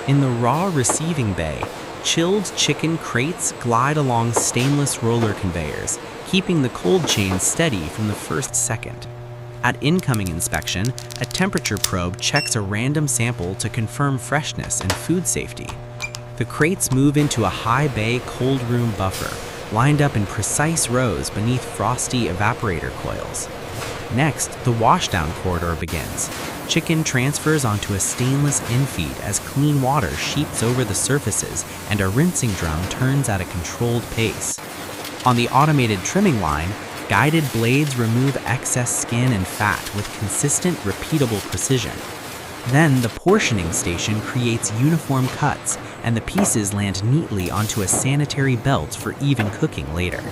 In the raw receiving bay, chilled chicken crates glide along stainless roller conveyors, keeping the cold chain steady from the first second. At incoming inspection, a temperature probe checks a random sample to confirm freshness and food safety. The crates move into a high bay cold room buffer, lined up in precise rows beneath frosty evaporator coils. Next, the washdown corridor begins. Chicken transfers onto a stainless infeed as clean water sheets over the surfaces and a rinsing drum turns at a controlled pace. On the automated trimming line, guided blades remove excess skin and fat with consistent, repeatable precision. Then the portioning station creates uniform cuts, and the pieces land neatly onto a sanitary belt for even cooking later.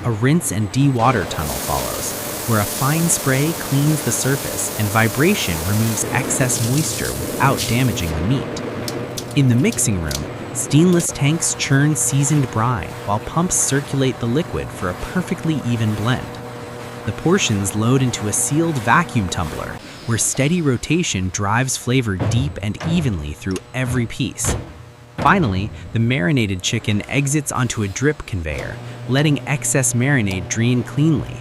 A rinse and de-water tunnel follows, where a fine spray cleans the surface and vibration removes excess moisture without damaging the meat. In the mixing room, stainless tanks churn seasoned brine while pumps circulate the liquid for a perfectly even blend. The portions load into a sealed vacuum tumbler, where steady rotation drives flavor deep and evenly through every piece. Finally, the marinated chicken exits onto a drip conveyor, letting excess marinade drain cleanly.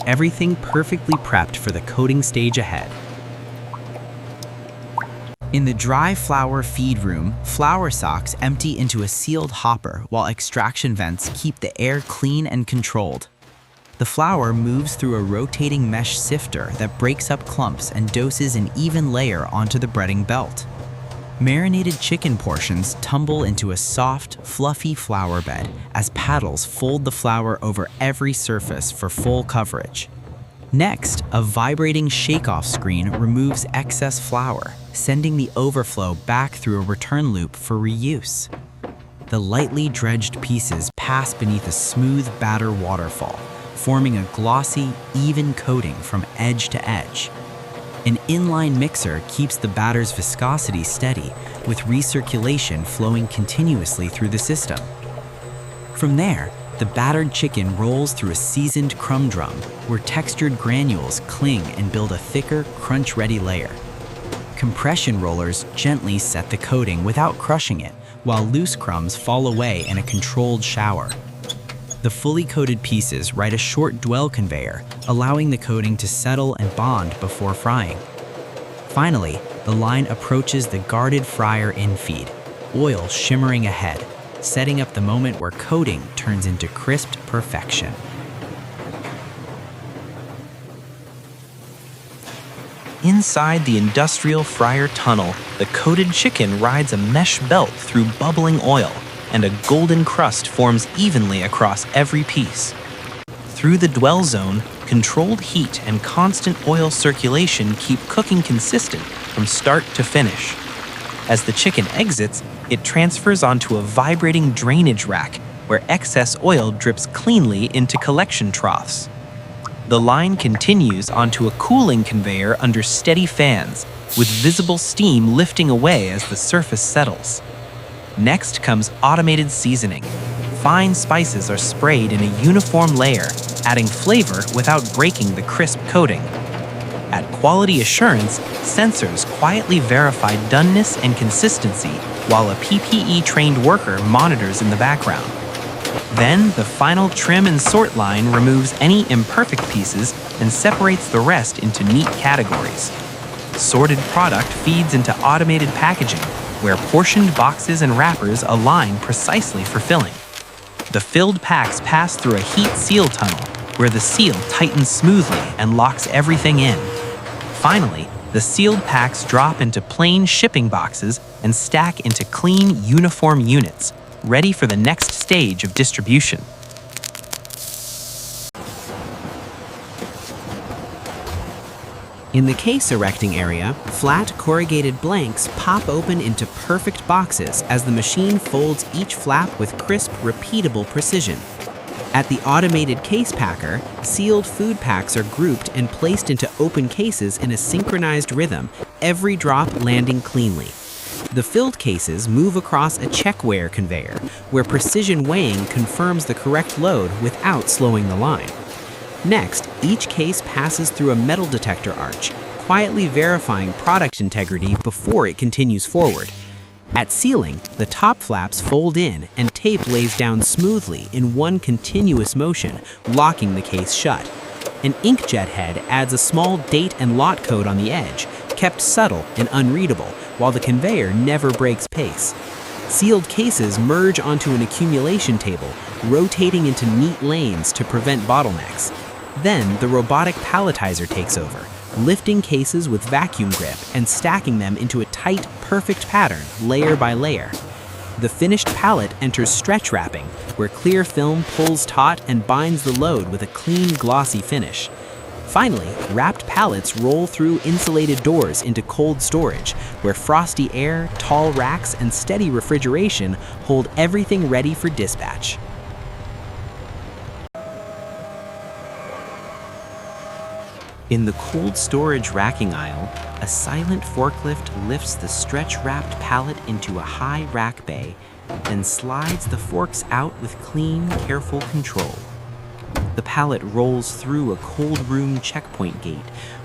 Everything perfectly prepped for the coating stage ahead. In the dry flour feed room, flour socks empty into a sealed hopper while extraction vents keep the air clean and controlled. The flour moves through a rotating mesh sifter that breaks up clumps and doses an even layer onto the breading belt. Marinated chicken portions tumble into a soft, fluffy flour bed as paddles fold the flour over every surface for full coverage. Next, a vibrating shake-off screen removes excess flour, sending the overflow back through a return loop for reuse. The lightly dredged pieces pass beneath a smooth batter waterfall, forming a glossy, even coating from edge to edge. An inline mixer keeps the batter's viscosity steady, with recirculation flowing continuously through the system. From there, the battered chicken rolls through a seasoned crumb drum, where textured granules cling and build a thicker, crunch-ready layer. Compression rollers gently set the coating without crushing it, while loose crumbs fall away in a controlled shower. The fully coated pieces ride a short dwell conveyor, allowing the coating to settle and bond before frying. Finally, the line approaches the guarded fryer infeed, oil shimmering ahead, setting up the moment where coating turns into crisped perfection. Inside the industrial fryer tunnel, the coated chicken rides a mesh belt through bubbling oil, and a golden crust forms evenly across every piece. Through the dwell zone, controlled heat and constant oil circulation keep cooking consistent from start to finish. As the chicken exits, it transfers onto a vibrating drainage rack where excess oil drips cleanly into collection troughs. The line continues onto a cooling conveyor under steady fans, with visible steam lifting away as the surface settles. Next comes automated seasoning. Fine spices are sprayed in a uniform layer, adding flavor without breaking the crisp coating. At quality assurance, sensors quietly verify doneness and consistency, while a PPE-trained worker monitors in the background. Then, the final trim and sort line removes any imperfect pieces and separates the rest into neat categories. Sorted product feeds into automated packaging, where portioned boxes and wrappers align precisely for filling. The filled packs pass through a heat seal tunnel, where the seal tightens smoothly and locks everything in. Finally, the sealed packs drop into plain shipping boxes and stack into clean, uniform units, ready for the next stage of distribution. In the case erecting area, flat corrugated blanks pop open into perfect boxes as the machine folds each flap with crisp, repeatable precision. At the automated case packer, sealed food packs are grouped and placed into open cases in a synchronized rhythm, every drop landing cleanly. The filled cases move across a checkweigher conveyor, where precision weighing confirms the correct load without slowing the line. Next, each case passes through a metal detector arch, quietly verifying product integrity before it continues forward. At sealing, the top flaps fold in and tape lays down smoothly in one continuous motion, locking the case shut. An inkjet head adds a small date and lot code on the edge, kept subtle and unreadable, while the conveyor never breaks pace. Sealed cases merge onto an accumulation table, rotating into neat lanes to prevent bottlenecks. Then the robotic palletizer takes over, lifting cases with vacuum grip and stacking them into a tight, perfect pattern, layer by layer. The finished pallet enters stretch wrapping, where clear film pulls taut and binds the load with a clean, glossy finish. Finally, wrapped pallets roll through insulated doors into cold storage, where frosty air, tall racks, and steady refrigeration hold everything ready for dispatch. In the cold storage racking aisle, a silent forklift lifts the stretch-wrapped pallet into a high rack bay, then slides the forks out with clean, careful control. The pallet rolls through a cold room checkpoint gate,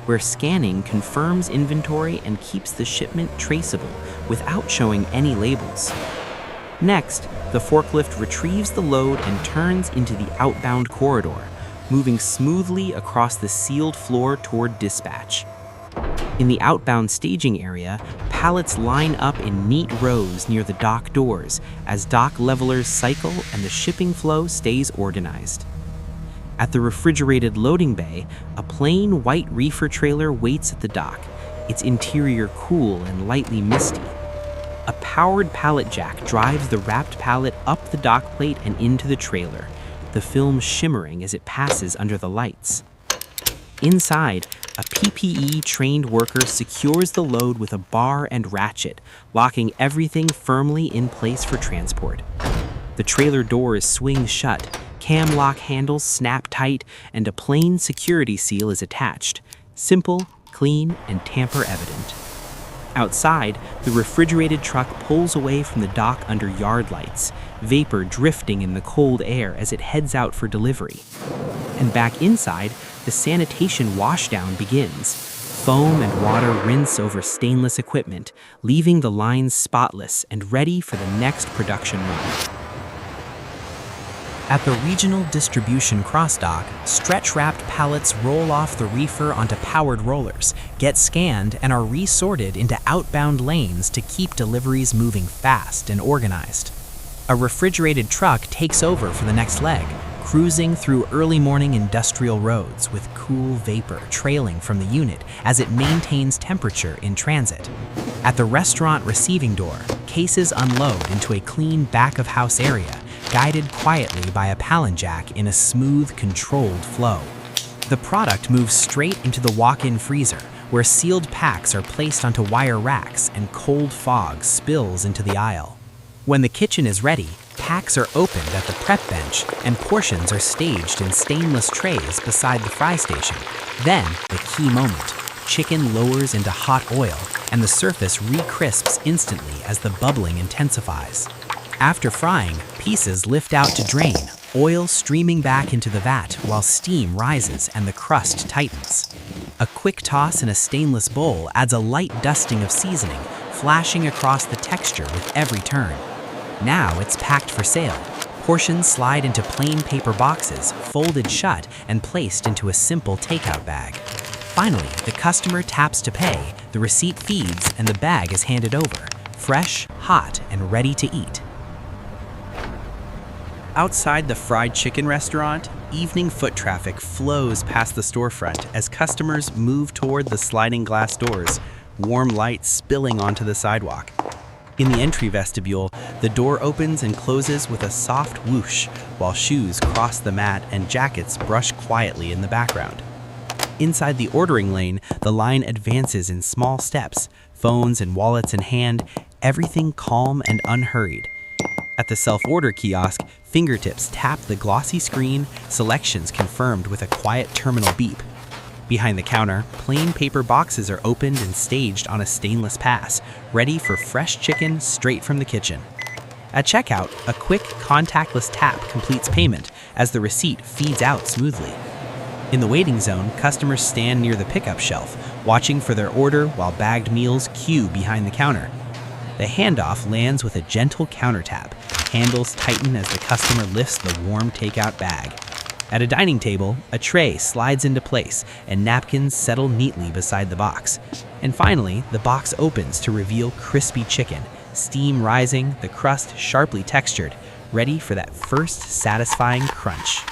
where scanning confirms inventory and keeps the shipment traceable without showing any labels. Next, the forklift retrieves the load and turns into the outbound corridor, moving smoothly across the sealed floor toward dispatch. In the outbound staging area, pallets line up in neat rows near the dock doors as dock levelers cycle and the shipping flow stays organized. At the refrigerated loading bay, a plain white reefer trailer waits at the dock, its interior cool and lightly misty. A powered pallet jack drives the wrapped pallet up the dock plate and into the trailer, the film shimmering as it passes under the lights. Inside, a PPE-trained worker secures the load with a bar and ratchet, locking everything firmly in place for transport. The trailer doors swing shut, cam lock handles snap tight, and a plain security seal is attached. Simple, clean, and tamper-evident. Outside, the refrigerated truck pulls away from the dock under yard lights, vapor drifting in the cold air as it heads out for delivery. And back inside, the sanitation washdown begins. Foam and water rinse over stainless equipment, leaving the lines spotless and ready for the next production run. At the regional distribution cross-dock, stretch-wrapped pallets roll off the reefer onto powered rollers, get scanned, and are resorted into outbound lanes to keep deliveries moving fast and organized. A refrigerated truck takes over for the next leg, cruising through early morning industrial roads with cool vapor trailing from the unit as it maintains temperature in transit. At the restaurant receiving door, cases unload into a clean back-of-house area, guided quietly by a pallet jack in a smooth, controlled flow. The product moves straight into the walk-in freezer, where sealed packs are placed onto wire racks and cold fog spills into the aisle. When the kitchen is ready, packs are opened at the prep bench and portions are staged in stainless trays beside the fry station. Then, the key moment. Chicken lowers into hot oil and the surface re-crisps instantly as the bubbling intensifies. After frying, pieces lift out to drain, oil streaming back into the vat while steam rises and the crust tightens. A quick toss in a stainless bowl adds a light dusting of seasoning, flashing across the texture with every turn. Now it's packed for sale. Portions slide into plain paper boxes, folded shut, and placed into a simple takeout bag. Finally, the customer taps to pay, the receipt feeds, and the bag is handed over, fresh, hot, and ready to eat. Outside the fried chicken restaurant, evening foot traffic flows past the storefront as customers move toward the sliding glass doors, warm light spilling onto the sidewalk. In the entry vestibule, the door opens and closes with a soft whoosh, while shoes cross the mat and jackets brush quietly in the background. Inside the ordering lane, the line advances in small steps, phones and wallets in hand, everything calm and unhurried. At the self-order kiosk, fingertips tap the glossy screen, selections confirmed with a quiet terminal beep. Behind the counter, plain paper boxes are opened and staged on a stainless pass, ready for fresh chicken straight from the kitchen. At checkout, a quick, contactless tap completes payment as the receipt feeds out smoothly. In the waiting zone, customers stand near the pickup shelf, watching for their order while bagged meals queue behind the counter. The handoff lands with a gentle counter tap. Handles tighten as the customer lifts the warm takeout bag. At a dining table, a tray slides into place and napkins settle neatly beside the box. And finally, the box opens to reveal crispy chicken, steam rising, the crust sharply textured, ready for that first satisfying crunch.